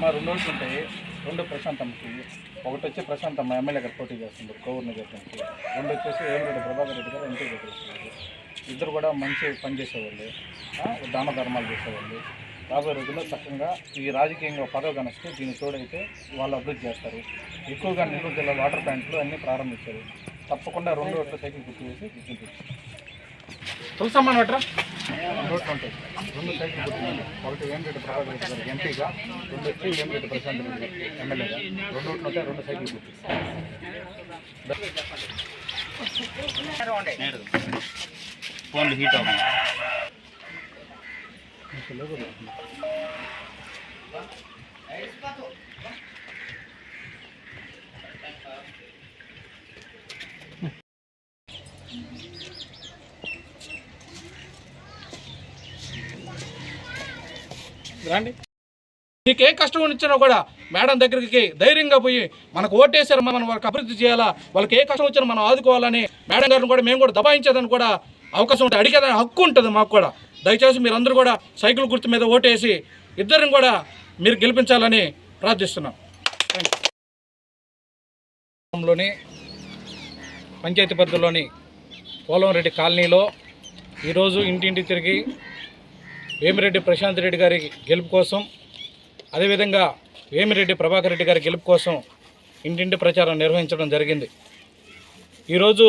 మా 2 ఓట్లు ఉంటాయి. 2 ప్రశాంతమ్మకి, ఒకటి వచ్చి ప్రశాంతమ్మ ఎమ్మెల్యే గారు పోటీ చేస్తున్నారు కోవూరు నియోజకవర్గానికి, 2 వచ్చేసి వేమిరెడ్డి ప్రభాకర్ రెడ్డి గారు ఎంపీ చేస్తున్నారు. ఇద్దరు కూడా మంచి పని చేసేవాళ్ళు, దాన ధర్మాలు చేసేవాళ్ళు. రాబోయే రోజుల్లో చక్కగా ఈ రాజకీయంగా పదవి కనిస్తే దీనికి తోడైతే వాళ్ళు అభివృద్ధి చేస్తారు. ఎక్కువగా నెల్లూరు జిల్లా వాటర్ ప్లాంట్లు అన్నీ ప్రారంభించారు. తప్పకుండా 2 ఓట్ల సైకిల్ గుర్తు వేసి గుర్తించారు. తులసమ్మని బట్రా 2 ఓట్లు ఉంటాయి. 2 సైకిల్ గుర్తుంది. ఒకటి వేమిరెడ్డి ప్రభాకర్ రెడ్డి గారికి ఎంపీగా, 2 వచ్చి వేమిరెడ్డి ప్రశాంత్ రెడ్డి గారు ఎమ్మెల్యేగా. 2 ఓట్లు ఉంటాయి. 2 సైకిల్ గుర్తిస్తారు. ఫోన్లు హీట్ అవుతుంది. రండి, మీకు ఏ కష్టం ఇచ్చినా కూడా మేడం దగ్గరికి ధైర్యంగా పోయి మనకు ఓటేసారు, మనం వాళ్ళకి అభివృద్ధి చేయాలా, వాళ్ళకి ఏ కష్టం వచ్చినా మనం ఆదుకోవాలని మేడం గారిని కూడా మేము కూడా దబాయించేదని కూడా అవకాశం ఉంటుంది, అడిగేదని హక్కు ఉంటుంది మాకు కూడా. దయచేసి మీరందరూ కూడా సైకిల్ గుర్తు మీద ఓటేసి ఇద్దరిని కూడా మీరు గెలిపించాలని ప్రార్థిస్తున్నాం. లోని పంచాయతీ పరిధిలోని పోలంరెడ్డి కాలనీలో ఈరోజు ఇంటింటి తిరిగి వేమిరెడ్డి ప్రశాంత్ రెడ్డి గారి గెలుపు కోసం, అదేవిధంగా వేమిరెడ్డి ప్రభాకర్ రెడ్డి గారి గెలుపు కోసం ఇంటింటి ప్రచారం నిర్వహించడం జరిగింది. ఈరోజు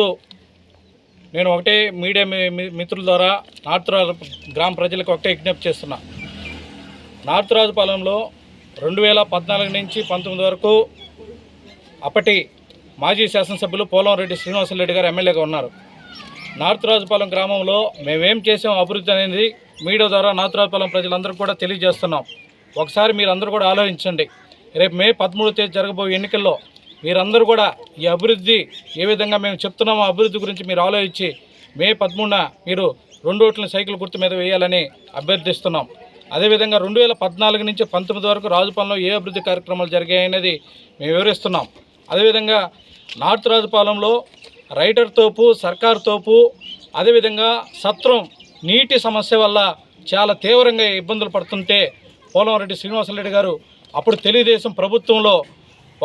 నేను ఒకటే మీడియా మిత్రుల ద్వారా నార్త్ రాజు గ్రామ ప్రజలకు ఒకటే విజ్ఞప్తి చేస్తున్నా. నార్త్ రాజుపాలెంలో 2014 నుంచి 19 వరకు అప్పటి మాజీ శాసనసభ్యులు పోలంరెడ్డి శ్రీనివాసరెడ్డి గారు ఎమ్మెల్యేగా ఉన్నారు. నార్త్ రాజుపాలెం గ్రామంలో మేమేం చేసాం అభివృద్ధి అనేది మీడియా ద్వారా నార్త్ రాజుపాలెం ప్రజలందరూ కూడా తెలియజేస్తున్నాం. ఒకసారి మీరందరూ కూడా ఆలోచించండి. రేపు మే 13వ తేదీ జరగబోయే ఎన్నికల్లో మీరందరూ కూడా ఈ అభివృద్ధి ఏ విధంగా మేము చెప్తున్నామో అభివృద్ధి గురించి మీరు ఆలోచించి మే 13న మీరు 2 ఓట్లను సైకిల్ గుర్తు మీద వేయాలని అభ్యర్థిస్తున్నాం. అదేవిధంగా 2014 నుంచి 19 వరకు రాజుపాలెంలో ఏ అభివృద్ధి కార్యక్రమాలు జరిగాయనేది మేము వివరిస్తున్నాం. అదేవిధంగా నార్త్ రాజుపాలెంలో రైటర్ తోపు, సర్కార్ తోపు, అదేవిధంగా సత్రం నీటి సమస్య వల్ల చాలా తీవ్రంగా ఇబ్బందులు పడుతుంటే పోలంరెడ్డి శ్రీనివాసరెడ్డి గారు అప్పుడు తెలుగుదేశం ప్రభుత్వంలో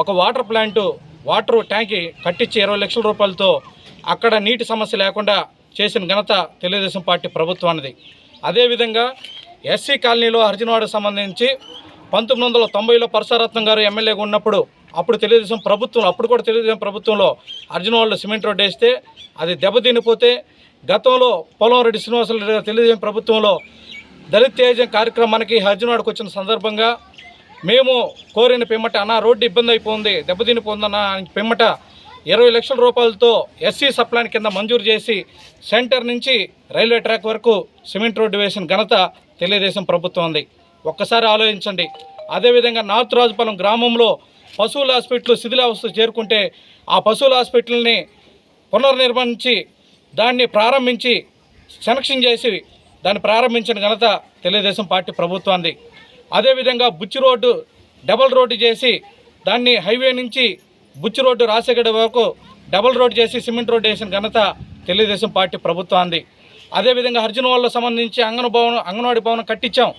ఒక వాటర్ ప్లాంటు, వాటర్ ట్యాంకి కట్టించి 20 లక్షల రూపాయలతో అక్కడ నీటి సమస్య లేకుండా చేసిన ఘనత తెలుగుదేశం పార్టీ ప్రభుత్వానిది. అదేవిధంగా ఎస్సీ కాలనీలో హరిజనవాడకు సంబంధించి 1990లో పరశురత్నం గారు ఎమ్మెల్యేగా ఉన్నప్పుడు అప్పుడు తెలుగుదేశం ప్రభుత్వం, అప్పుడు కూడా తెలుగుదేశం ప్రభుత్వంలో హరిజనవాడలో సిమెంట్ రోడ్డు వేస్తే అది దెబ్బతినిపోతే గతంలో పోలంరెడ్డి శ్రీనివాసరెడ్డి గారు తెలుగుదేశం ప్రభుత్వంలో దళిత తేజం కార్యక్రమానికి హరిజనవాడకు వచ్చిన సందర్భంగా మేము కోరిన పిమ్మట అన్న రోడ్డు ఇబ్బంది అయిపోయింది, దెబ్బతినిపోయిందన్న పిమ్మట 20 లక్షల రూపాయలతో ఎస్సీ సప్లాన్ కింద మంజూరు చేసి సెంటర్ నుంచి రైల్వే ట్రాక్ వరకు సిమెంట్ రోడ్డు వేసిన ఘనత తెలుగుదేశం ప్రభుత్వం ఉంది. ఒక్కసారి ఆలోచించండి. అదేవిధంగా నార్త్ రాజుపాలెం గ్రామంలో పశువుల హాస్పిటల్ శిథిలావస్థ చేరుకుంటే ఆ పశువుల హాస్పిటల్ని పునర్నిర్మించి దాన్ని ప్రారంభించి సెలక్షన్ చేసి దాన్ని ప్రారంభించిన ఘనత తెలుగుదేశం పార్టీ ప్రభుత్వాన్ని. అదేవిధంగా బుచ్చి రోడ్డు డబల్ రోడ్డు చేసి దాన్ని హైవే నుంచి బుచ్చి రోడ్డు రాసేగడ వరకు డబల్ రోడ్డు చేసి సిమెంట్ రోడ్డు వేసిన ఘనత తెలుగుదేశం పార్టీ ప్రభుత్వాన్ని. అదేవిధంగా హరిజనవాడలో సంబంధించి అంగన్వాడీ భవనం కట్టించాం,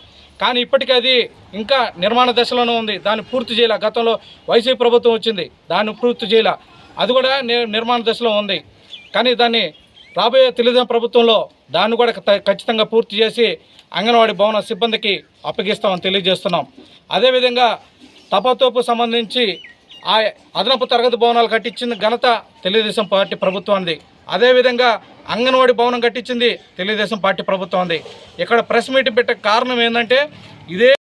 కానీ ఇప్పటికీ అది ఇంకా నిర్మాణ దశలోనే ఉంది. దాన్ని పూర్తి చేయాల. గతంలో వైసీపీ ప్రభుత్వం వచ్చింది, దాన్ని పూర్తి చేయాల. అది కూడా నిర్మాణ దశలో ఉంది. కానీ దాన్ని రాబోయే తెలుగుదేశం ప్రభుత్వంలో దాన్ని కూడా ఖచ్చితంగా పూర్తి చేసి అంగన్వాడీ భవన సిబ్బందికి అప్పగిస్తామని తెలియజేస్తున్నాం. అదేవిధంగా తపతోపు సంబంధించి ఆ అదనపు తరగతి భవనాలు కట్టించిన ఘనత తెలుగుదేశం పార్టీ ప్రభుత్వానికి. అదేవిధంగా అంగన్వాడీ భవనం కట్టించింది తెలుగుదేశం పార్టీ ప్రభుత్వానికి. ఇక్కడ ప్రెస్ మీట్ పెట్టే కారణం ఏంటంటే ఇదే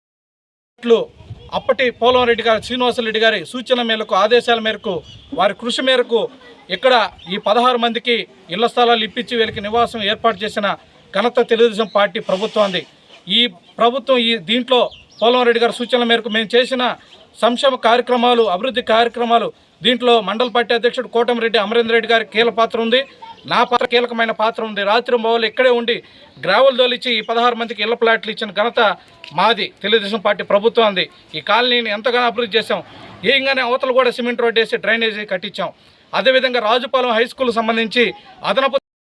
అప్పటి పోలంరెడ్డి గారు శ్రీనివాసరెడ్డి గారి సూచన మేరకు, ఆదేశాల మేరకు, వారి కృషి మేరకు ఇక్కడ ఈ 16 మందికి ఇళ్ల స్థలాలు ఇప్పించి వీళ్ళకి నివాసం ఏర్పాటు చేసిన ఘనత తెలుగుదేశం పార్టీ ప్రభుత్వానికి. ఈ ప్రభుత్వం దీంట్లో పోలంరెడ్డి గారి సూచనల మేరకు మేము చేసిన సంక్షేమ కార్యక్రమాలు, అభివృద్ధి కార్యక్రమాలు దీంట్లో మండల పార్టీ అధ్యక్షుడు కోటమిరెడ్డి అమరేందర్ రెడ్డి గారి కీలక పాత్ర ఉంది, నా పాత్ర కీలకమైన పాత్ర ఉంది. రాత్రి మొదలు ఇక్కడే ఉండి గ్రావెల్ దోలిచ్చి ఈ 16 మందికి ఇళ్ల ప్లాట్లు ఇచ్చిన ఘనత మాది తెలుగుదేశం పార్టీ ప్రభుత్వానికి. ఈ కాలనీని ఎంతగానో అభివృద్ధి చేశాం. ఏంగానే అవతలు కూడా సిమెంట్ రోడ్ వేసి డ్రైనేజీ కట్టించాం. అదేవిధంగా రాజుపాలెం హై స్కూల్ సంబంధించి అదనపు